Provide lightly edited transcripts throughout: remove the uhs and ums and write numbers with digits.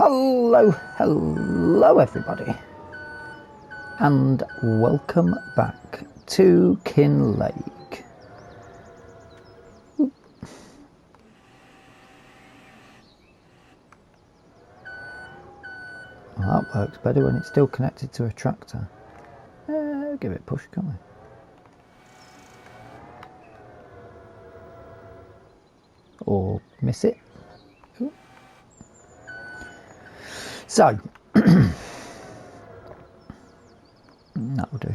Hello everybody, and welcome back to Kinlaig. Well, that works better when it's still connected to a tractor. Give it a push, can't we? Or miss it. Ooh. So, that'll do.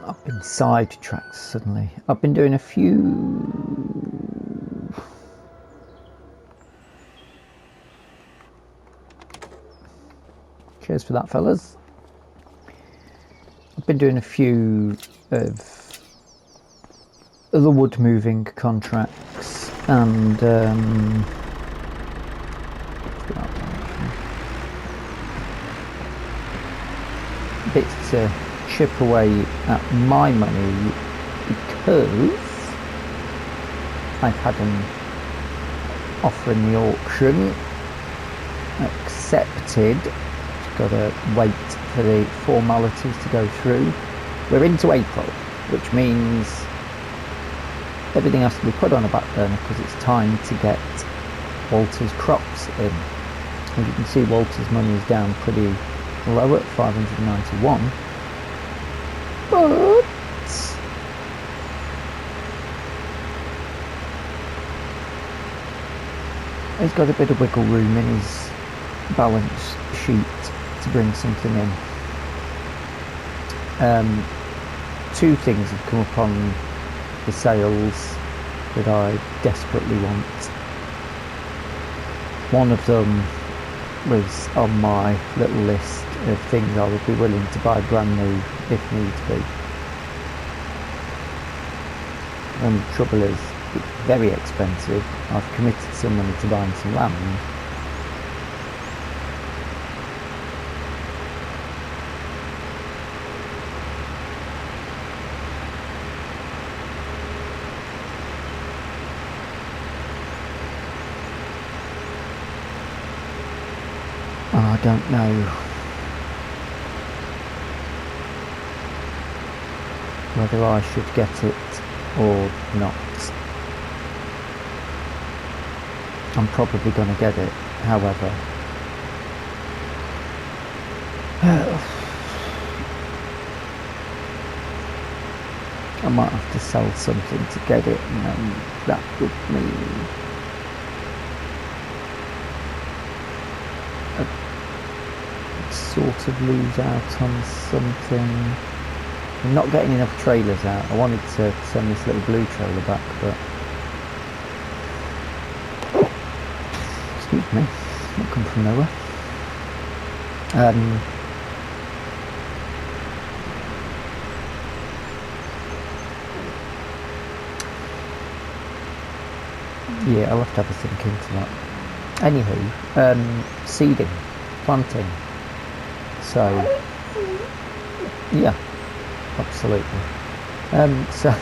I've been sidetracked suddenly. I've been doing a few... Cheers for that, fellas. I've been doing a few of the wood moving contracts and bits to chip away at my money because I've had an offer in the auction accepted. Got to wait for the formalities to go through. We're into April, which means everything has to be put on a back burner because it's time to get Walter's crops in. As you can see, Walter's money is down pretty low at 591, but he's got a bit of wiggle room in his balance sheet to bring something in. Two things have come up on the sales that I desperately want. One of them was on my little list of things I would be willing to buy brand new if needs be. And the trouble is, it's very expensive. I've committed some money to buying some land. I don't know whether I should get it or not. I'm probably going to get it, however. I might have to sell something to get it, and that would mean sort of lose out on something. I'm not getting enough trailers out. I wanted to send this little blue trailer back, but excuse me, it's not come from nowhere. Yeah, I'll have to have a think into that. Anywho, seeding, planting. So, yeah, absolutely. So,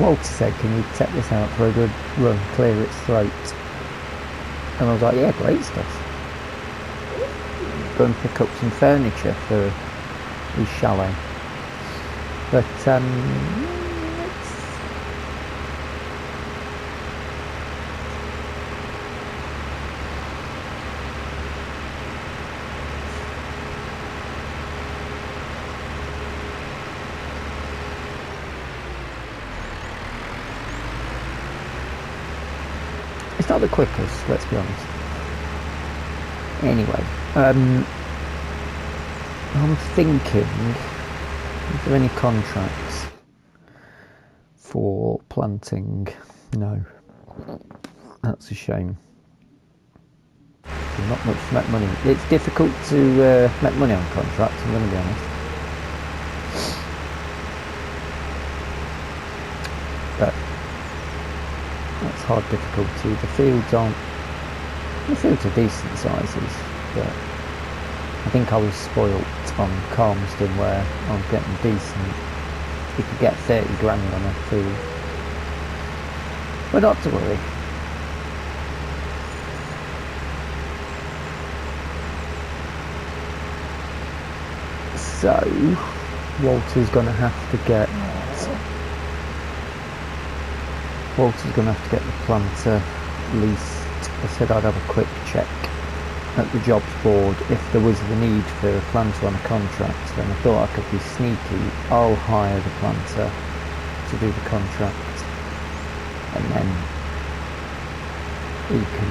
Walter said, can you take this out for a good run, clear its throat? And I was like, yeah, great stuff. Go and pick up some furniture for his chalet. But, it's not the quickest, let's be honest. Anyway, I'm thinking, is there any contracts for planting? No. That's a shame. Not much to make money. It's difficult to make money on contracts, I'm going to be honest. But that's hard difficulty. The fields are decent sizes, but I think I was spoilt on Calmston where I was getting decent. You could get 30 grand on a field. but not to worry. So Walter's going to have to get the planter leased. I said I'd have a quick check at the jobs board if there was the need for a planter on a contract. Then I thought I could be sneaky. I'll hire the planter to do the contract, and then he can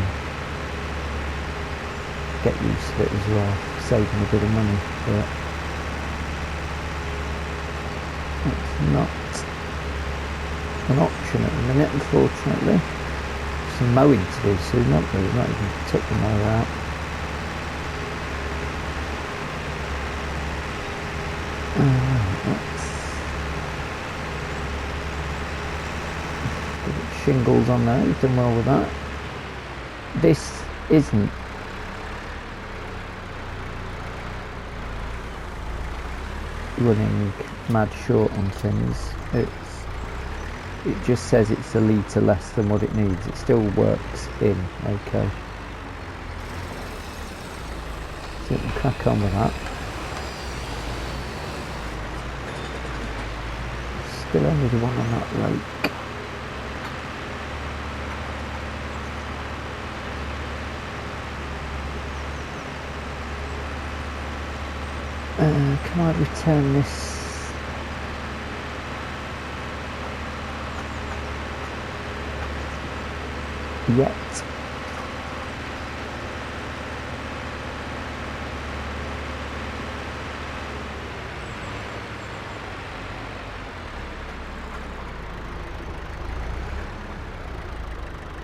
get used to it as well, saving a bit of money. But it's not an option at the minute, unfortunately. Some mowing to do soon, not we? We've not even took the mower out. Shingles on there, you've done well with that. This isn't running mad short on things. It just says it's a litre less than what it needs. It still works in okay. So we can crack on with that. Still only the one on that lake. Can I return this? Yet.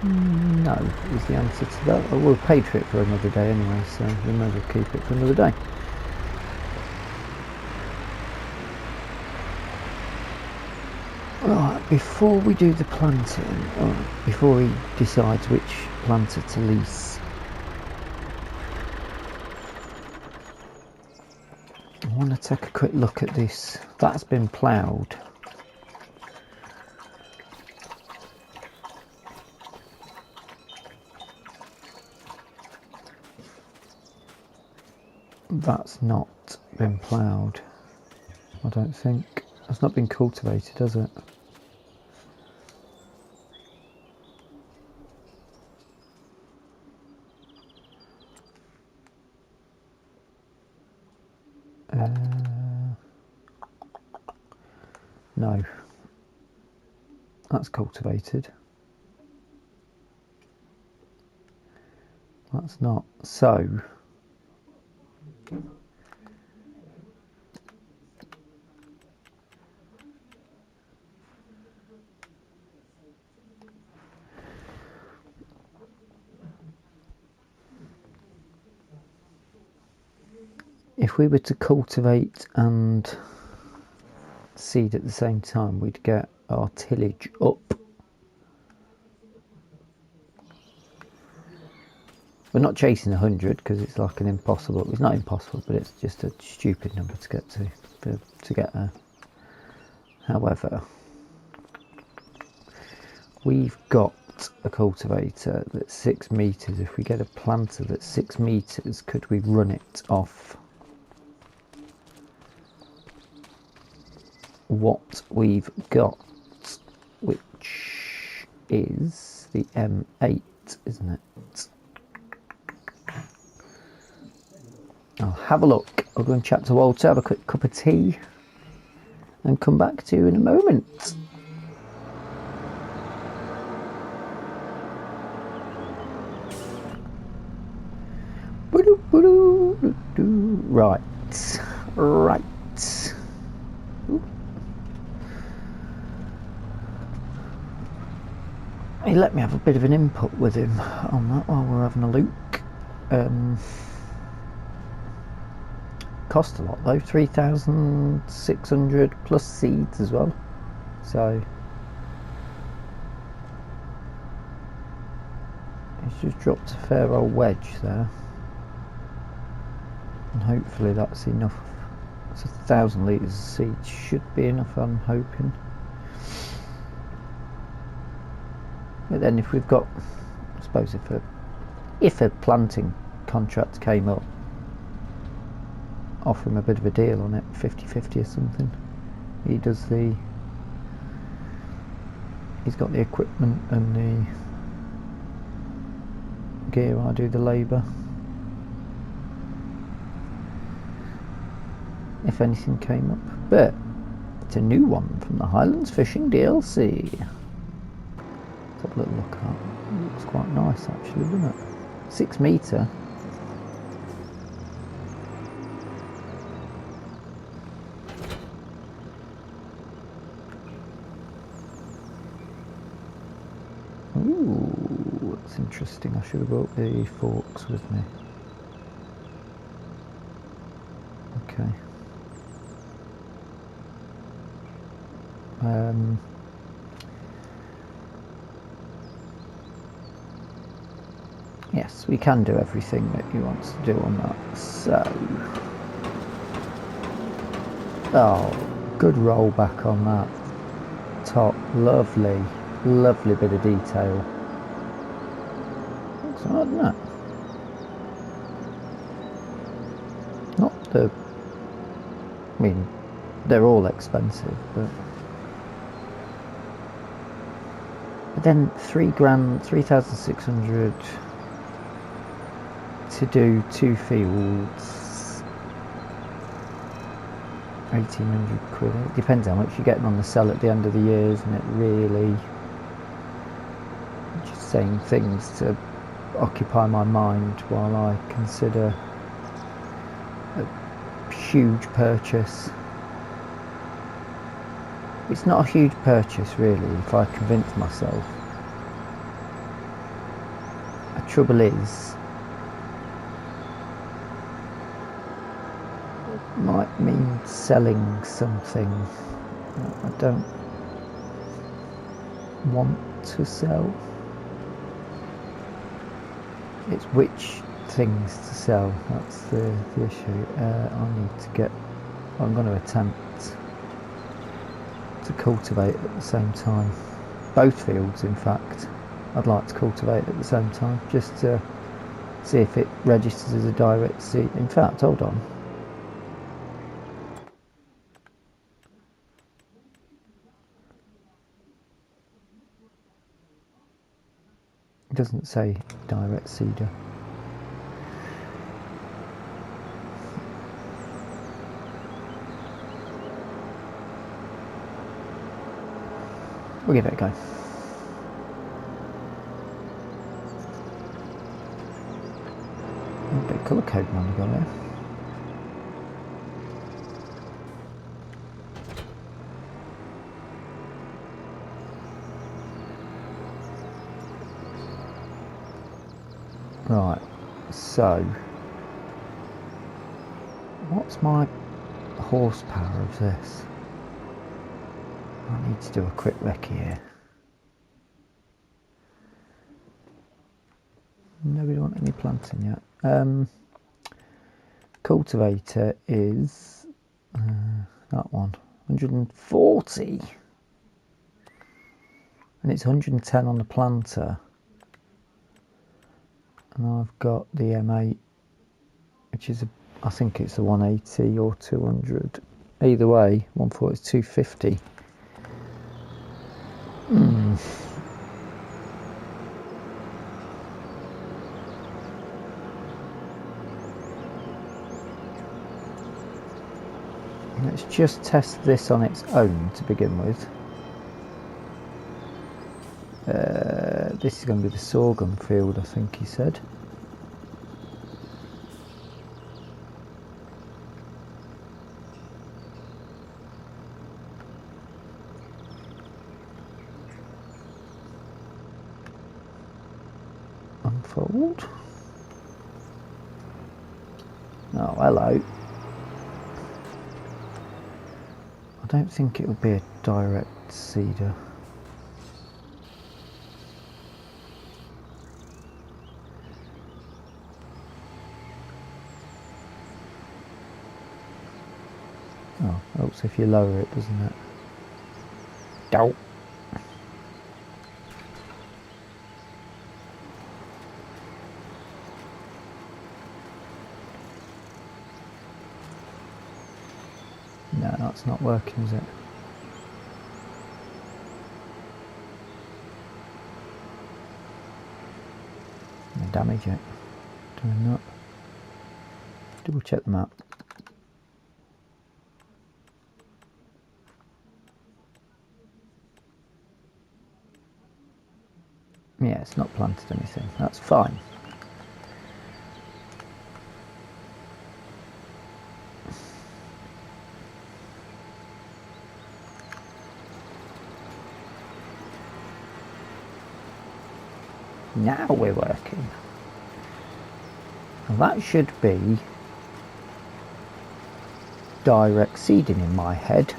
No, is the answer to that. We'll pay for it for another day anyway, so we may as well keep it for another day. Right, before we do the planting, or before he decides which planter to lease, I want to take a quick look at this. That's been ploughed. That's not been ploughed, I don't think. It's not been cultivated, has it? No, that's cultivated. That's not. So if we were to cultivate and seed at the same time, we'd get our tillage up. We're not chasing 100 because it's like an impossible. It's not impossible, but it's just a stupid number to get to get there. However, we've got a cultivator that's 6 meters. If we get a planter that's 6 meters, could we run it off what we've got, which is the M8, isn't it? I'll have a look. I'll go and chat to Walter, have a quick cup of tea, and come back to you in a moment. Right. He let me have a bit of an input with him on that while we're having a look. Cost a lot though, 3,600 plus seeds as well. So he's just dropped a fair old wedge there, and hopefully that's enough. It's 1,000 litres of seeds, should be enough, I'm hoping. But then if we've got, I suppose if a planting contract came up, offer him a bit of a deal on it, 50-50 or something. He's got the equipment and the gear, I do the labour. If anything came up. But it's a new one from the Highlands Fishing DLC. Let's have a little look at it. It looks quite nice actually, doesn't it? 6 metre. Ooh, that's interesting. I should have brought the forks with me. Okay. Yes, we can do everything that he wants to do on that. So, oh, good roll back on that top. Lovely, lovely bit of detail. Looks alright, doesn't it? Not the, I mean, they're all expensive, but then £3,000, 3,600 to do 2 fields, 1,800 quid. It depends how much you're getting on the sell at the end of the year, isn't it? Really, just saying things to occupy my mind while I consider a huge purchase. It's not a huge purchase really if I convince myself. The trouble is, it might mean selling something that I don't want to sell. It's which things to sell, that's the issue. I'm going to attempt to cultivate at the same time. Both fields, in fact, I'd like to cultivate at the same time, just to see if it registers as a direct seed. In fact, hold on. It doesn't say direct seeder. We'll give it a go. A bit of colour coding on the go there. Right, so what's my horsepower of this? I need to do a quick rec here. Nobody want any planting yet. Cultivator is that one, 140, and it's 110 on the planter. And I've got the M8, which is I think it's a 180 or 200. Either way, 140 is 250. Let's just test this on its own to begin with. This is going to be the sorghum field, I think he said. Unfold. Oh, hello. I don't think it would be a direct seeder. Oh, helps if you lower it, doesn't it? Dope. No, that's not working, is it? Damage it. Doing that. Double check the map. Yeah, it's not planted anything. That's fine. Now we're working. And that should be direct seeding in my head.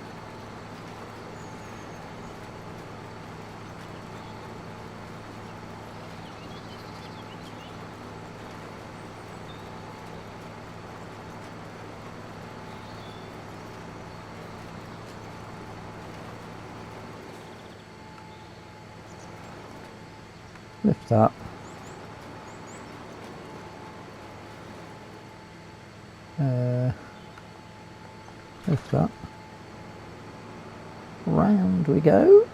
Lift that. Lift that. Round we go.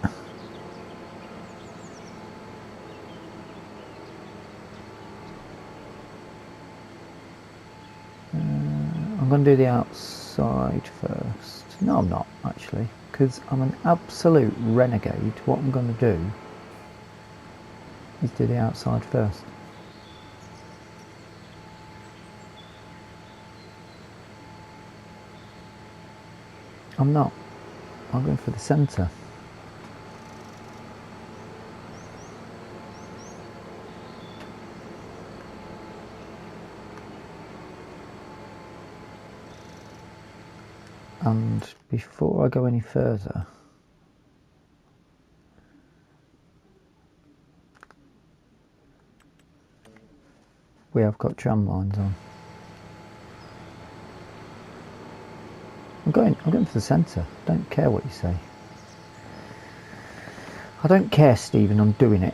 I'm going to do the outside first. No, I'm not actually, because I'm an absolute renegade. What I'm going to do is do the outside first. I'm not. I'm going for the centre. And before I go any further, we have got tram lines on. I'm going for the centre. Don't care what you say. I don't care, Stephen, I'm doing it.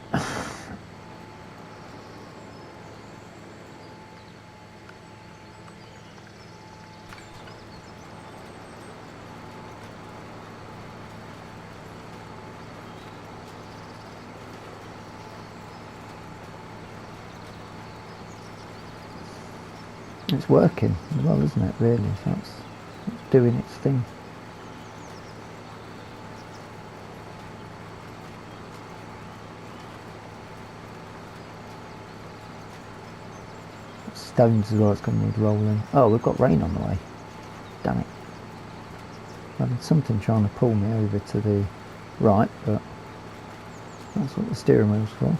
It's working as well, isn't it, really? So it's doing its thing. Stones as well, it's going to need rolling. Oh, we've got rain on the way. Damn it. I had something trying to pull me over to the right, but that's what the steering wheel's for.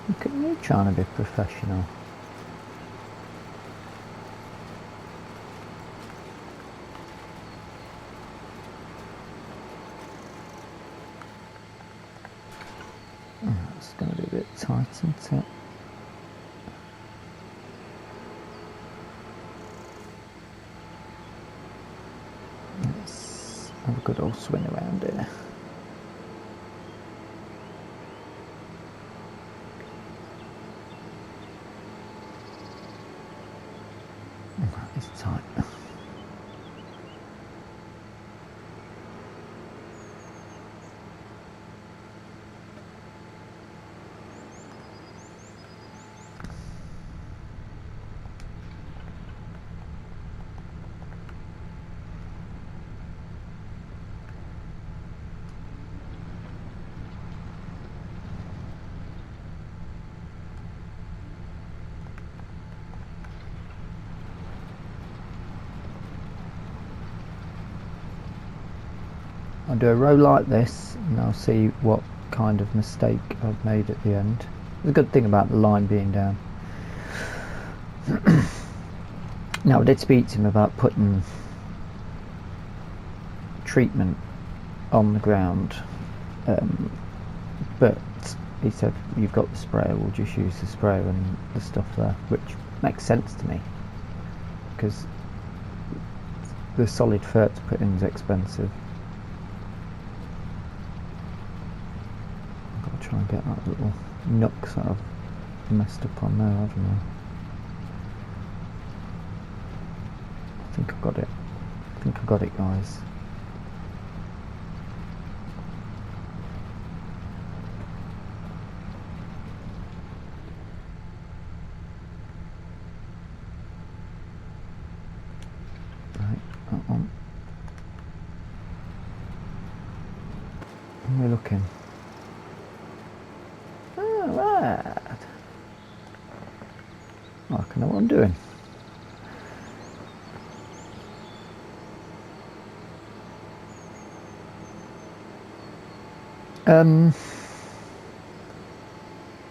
Look at you trying to be professional. Oh, it's going to be a bit tight, isn't it? Let's have a good old swing around here. It's tight. I'll do a row like this and I'll see what kind of mistake I've made at the end. The good thing about the line being down. Now I did speak to him about putting treatment on the ground, but he said you've got the sprayer, we'll just use the sprayer and the stuff there, which makes sense to me because the solid fert to put in is expensive. I've got to try and get that little nook that I've messed up on there, haven't I? I think I've got it. I think I've got it, guys. Right, that one. And we're looking. Oh, right. I can know what I'm doing.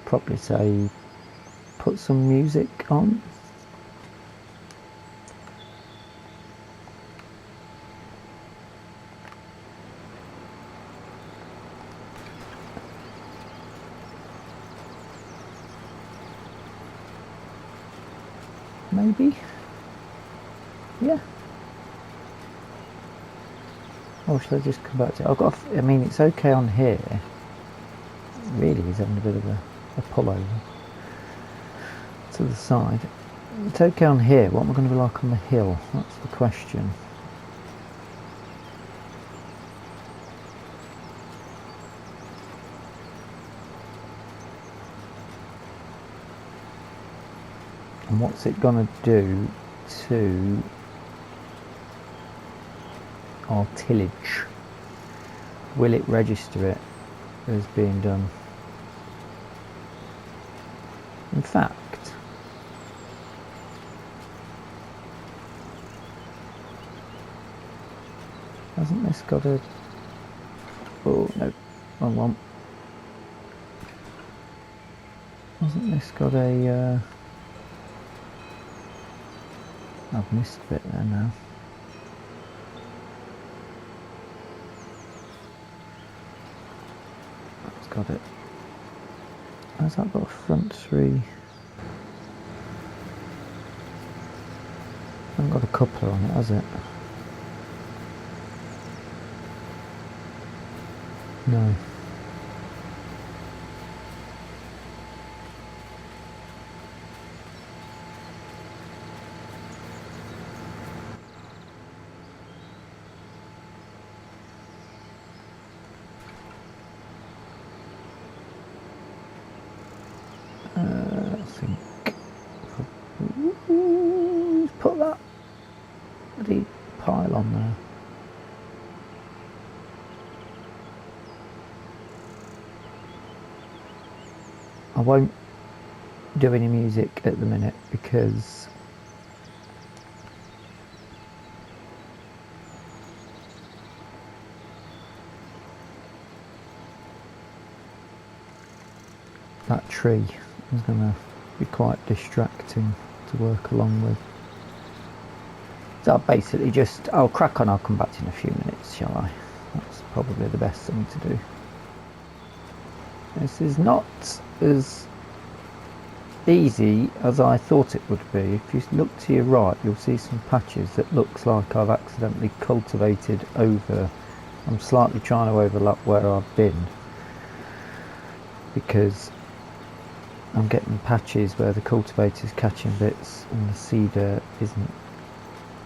Probably say put some music on. Maybe. Yeah. Or should I just come back to it? I mean, it's okay on here. Really, he's having a bit of a pullover to the side. It's okay on here. What am I going to be like on the hill? That's the question. And what's it going to do to our tillage? Will it register it as being done? In fact, hasn't this got a... Oh no, wrong one. Hasn't this got a... I've missed a bit there now. That's got it. Has that got a front three? Hasn't got a coupler on it, has it? No. I think put that bloody pile on there. I won't do any music at the minute because that tree is going to be quite distracting to work along with. So I'll basically just, I'll crack on, I'll come back to you in a few minutes, shall I? That's probably the best thing to do. This is not as easy as I thought it would be. If you look to your right, you'll see some patches that looks like I've accidentally cultivated over. I'm slightly trying to overlap where I've been because I'm getting patches where the cultivator's catching bits and the seeder isn't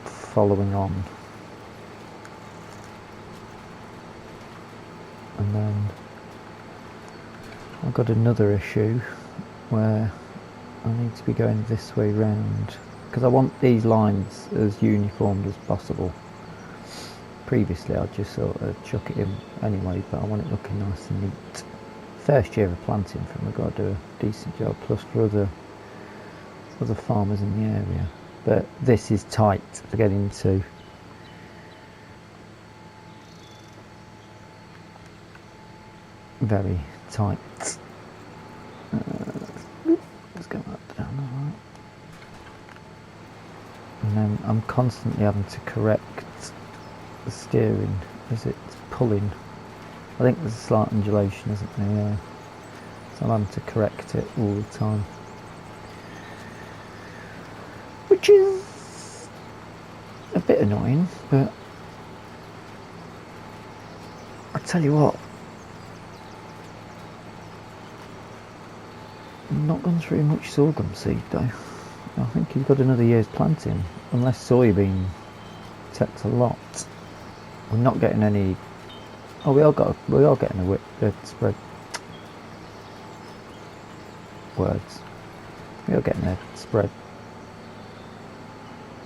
following on. And then I've got another issue where I need to be going this way round because I want these lines as uniformed as possible. Previously I'd just sort of chuck it in anyway, but I want it looking nice and neat. First year of planting for them, I've got to do a decent job, plus for other farmers in the area. But this is tight to get into. Very tight. Let's go up down, alright. And then I'm constantly having to correct the steering as it's pulling. I think there's a slight undulation, isn't there? Yeah. So I'm having to correct it all the time. Which is a bit bit annoying, but I tell you what, I'm not gone through much sorghum seed though. I think you've got another year's planting, unless soybean takes a lot. We're not getting any. Oh, we are getting a spread. Words. We are getting a spread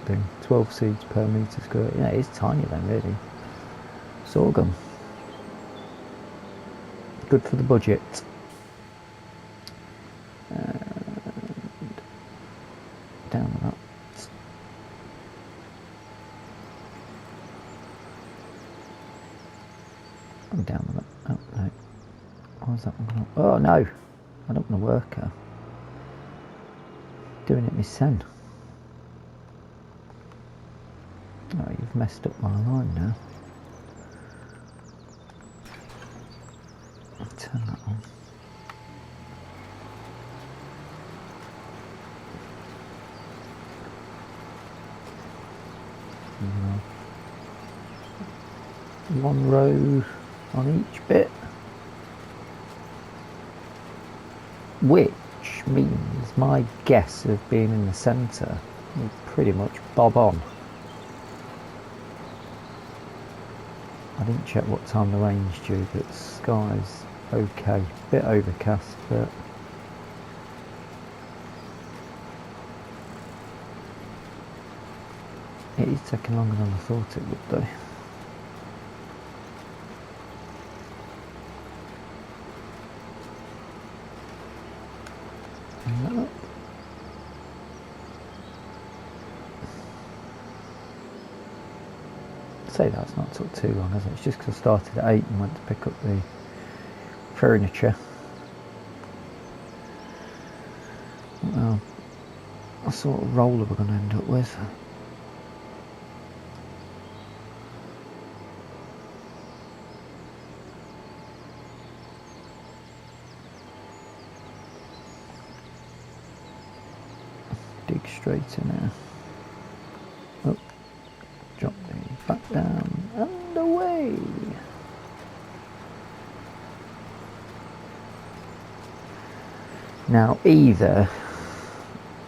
thing. 12 seeds per metre square. Yeah, it is tiny then, really. Sorghum. Good for the budget. And down the that. And down the that. Oh no. Why is that one going? Oh no! I don't want to work her. Doing it myself. Oh, you've messed up my line now. I'll turn that on. One row on each bit, which means my guess of being in the centre will pretty much bob on. I didn't check what time the rain's due, but the sky's okay. Bit overcast, but it is taking longer than I thought it would though. Say that's not took too long, has it? It's just because I started at 8 and went to pick up the furniture. Well, what sort of roller we're going to end up with? Dig straight in there. Oh, drop the back down and away. Now either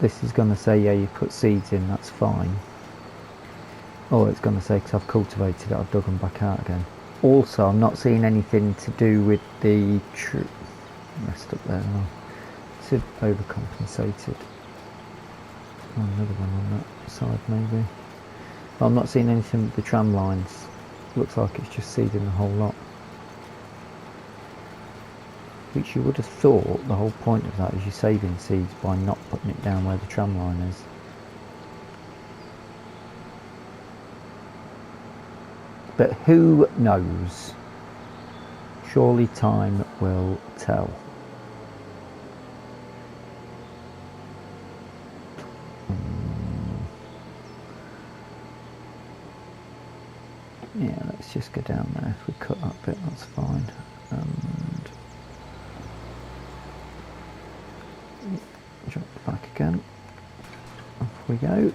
this is going to say yeah you put seeds in, that's fine, or it's going to say because I've cultivated it I've dug them back out again. Also I'm not seeing anything to do with the messed up there now. It's overcompensated. Oh, another one on that side maybe. But I'm not seeing anything with the tram lines. Looks like it's just seeding the whole lot. Which you would have thought the whole point of that is you're saving seeds by not putting it down where the tram line is. But who knows? Surely time will tell. Yeah, let's just go down there. If we cut that bit, that's fine. And drop it back again. Off we go.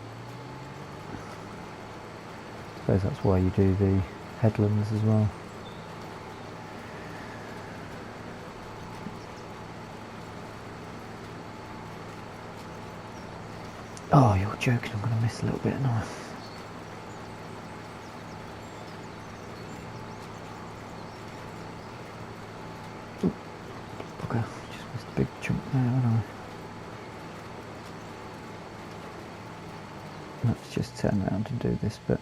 I suppose that's why you do the headlands as well. Oh, you're joking, I'm going to miss a little bit now. Okay, just missed a big chunk there, haven't I? Let's just turn around and do this bit.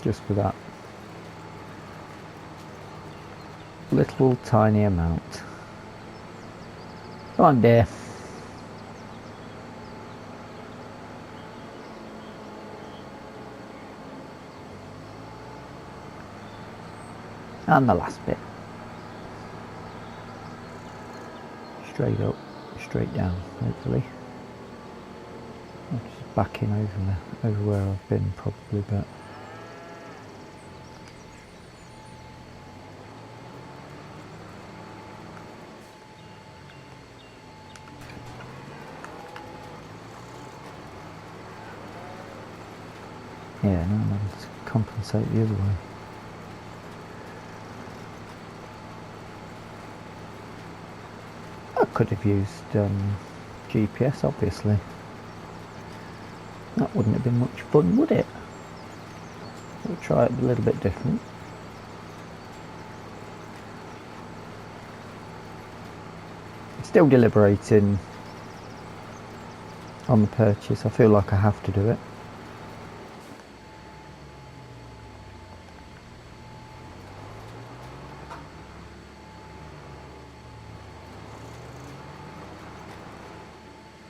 Just for that little tiny amount. Come on, dear. And the last bit. Straight up, straight down, hopefully. I'm just backing over where I've been probably, but yeah, no, I'm having to compensate the other way. I could have used GPS, obviously. That wouldn't have been much fun, would it? We'll try it a little bit different. Still deliberating on the purchase. I feel like I have to do it.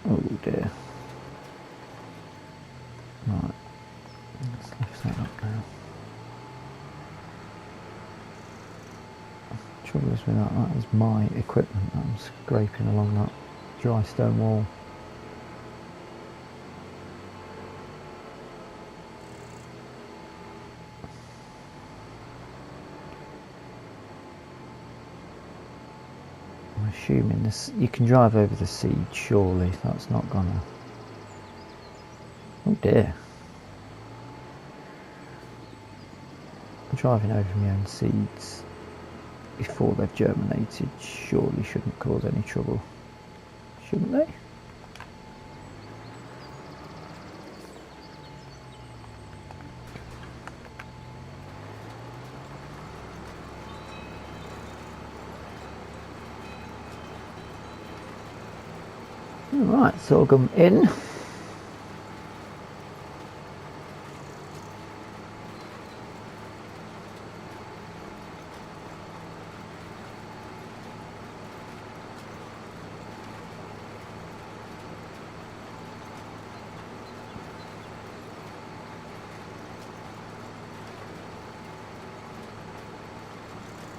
Oh dear. Right, let's lift that up now. The trouble is with that is my equipment that I'm scraping along that dry stone wall. I'm assuming this, you can drive over the seed, surely. That's not gonna... Oh dear. I'm driving over my own seeds before they've germinated surely shouldn't cause any trouble, shouldn't they? Right, sorghum in.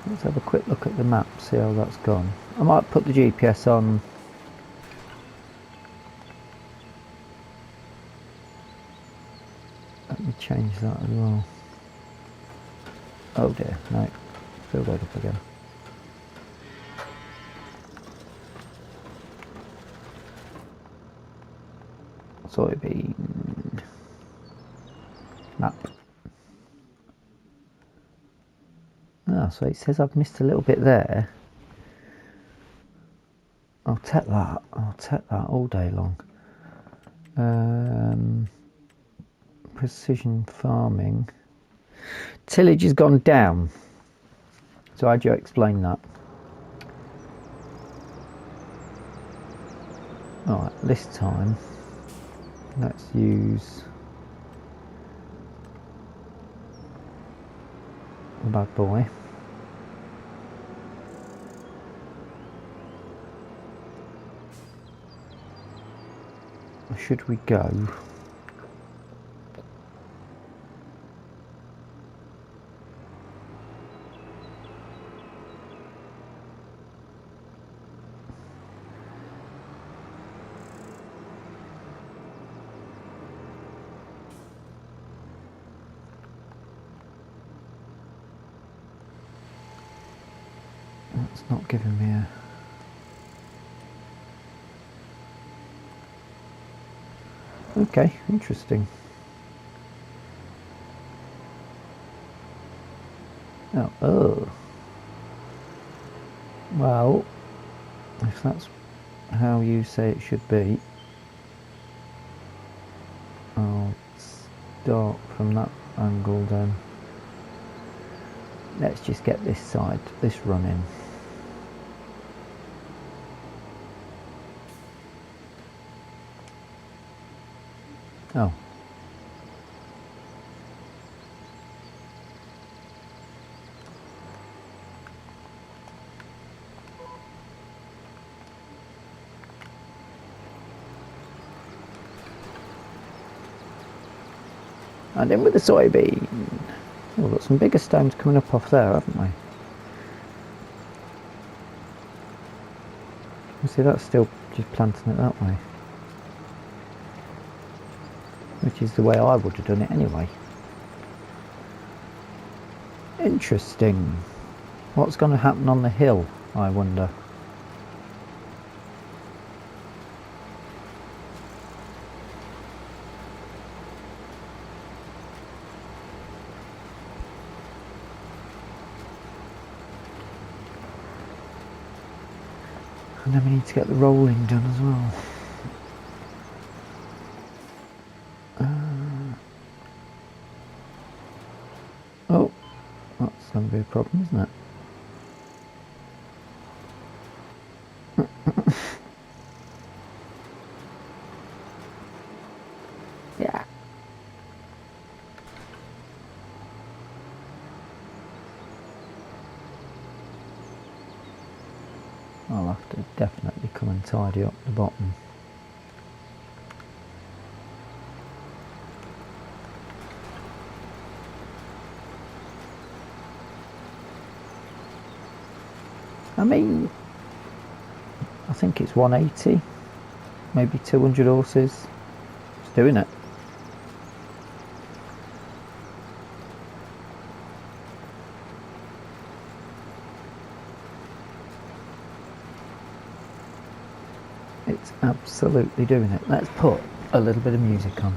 Let's have a quick look at the map, see how that's gone. I might put the GPS on. Let me change that as well. Oh dear, no, filled that up again. Soybean map. Ah, so it says I've missed a little bit there. I'll take that all day long. Precision farming. Tillage has gone down. So how do you explain that? Alright, this time let's use the bad boy. Should we go? That's not giving me a... Okay, interesting. Oh. Well, if that's how you say it should be, I'll start from that angle then. Let's just get this side, this running. Oh. And in with the soybean. Oh, we've got some bigger stones coming up off there, haven't we? You see, that's still just planting it that way. Which is the way I would have done it anyway. Interesting. What's going to happen on the hill, I wonder? And then we need to get the rolling done as well. Oh, that's going to be a problem, isn't it? Yeah. I'll have to definitely come and tidy up the bottom. I mean, I think it's 180, maybe 200 horses. It's doing it. It's absolutely doing it. Let's put a little bit of music on.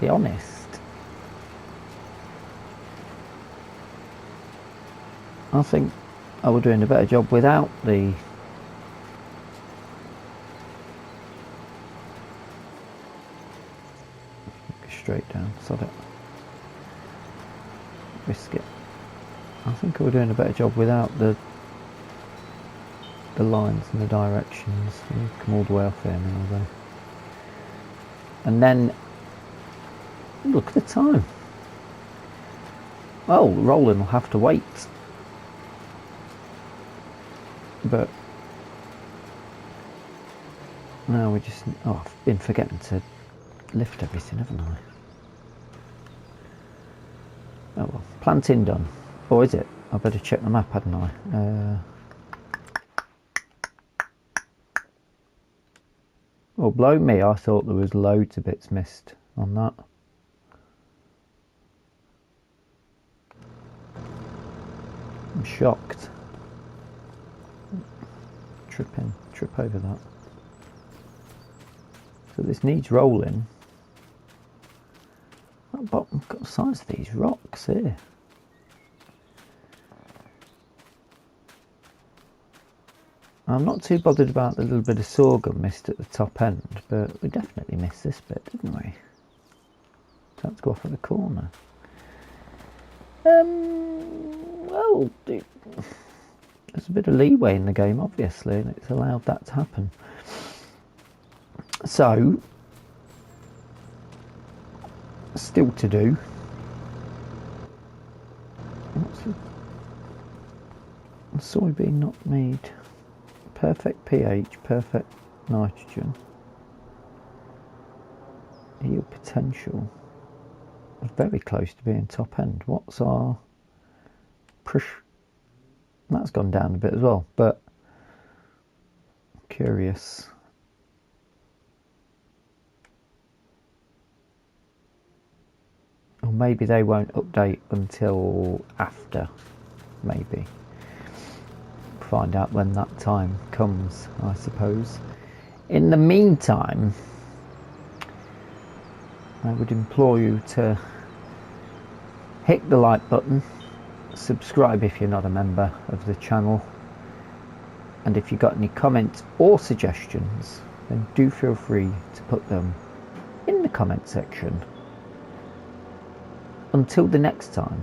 Be honest, I think I was doing a better job without the straight down, sod it, risk it. I think I was doing a better job without the lines and the directions. You come all the way off here now though. And then look at the time. Well, rolling will have to wait. But now we just... Oh, I've been forgetting to lift everything, haven't I? Oh well, planting done. Or is it? I better check the map, hadn't I? Well, blow me, I thought there was loads of bits missed on that. I'm shocked. Trip over that. So this needs rolling. That bottom got the size of these rocks here. I'm not too bothered about the little bit of sorghum missed at the top end, but we definitely missed this bit, didn't we? Had to go off at the corner. Well, there's a bit of leeway in the game, obviously, and it's allowed that to happen. So, still to do. What's the soybean not made? Perfect pH, perfect nitrogen. Yield potential. Very close to being top end. What's our push? That's gone down a bit as well, but curious. Or maybe they won't update until after, maybe. Find out when that time comes, I suppose. In the meantime, I would implore you to hit the like button, subscribe if you're not a member of the channel, and if you've got any comments or suggestions, then do feel free to put them in the comment section. Until the next time,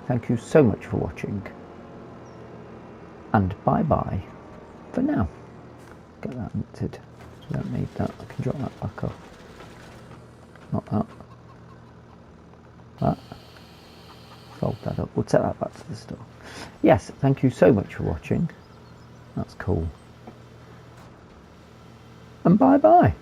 thank you so much for watching, and bye bye for now. Get that emptied, so I don't need that. I can drop that back off. Not that. That. Fold that up. We'll take that back to the store. Yes, thank you so much for watching. That's cool. And bye bye.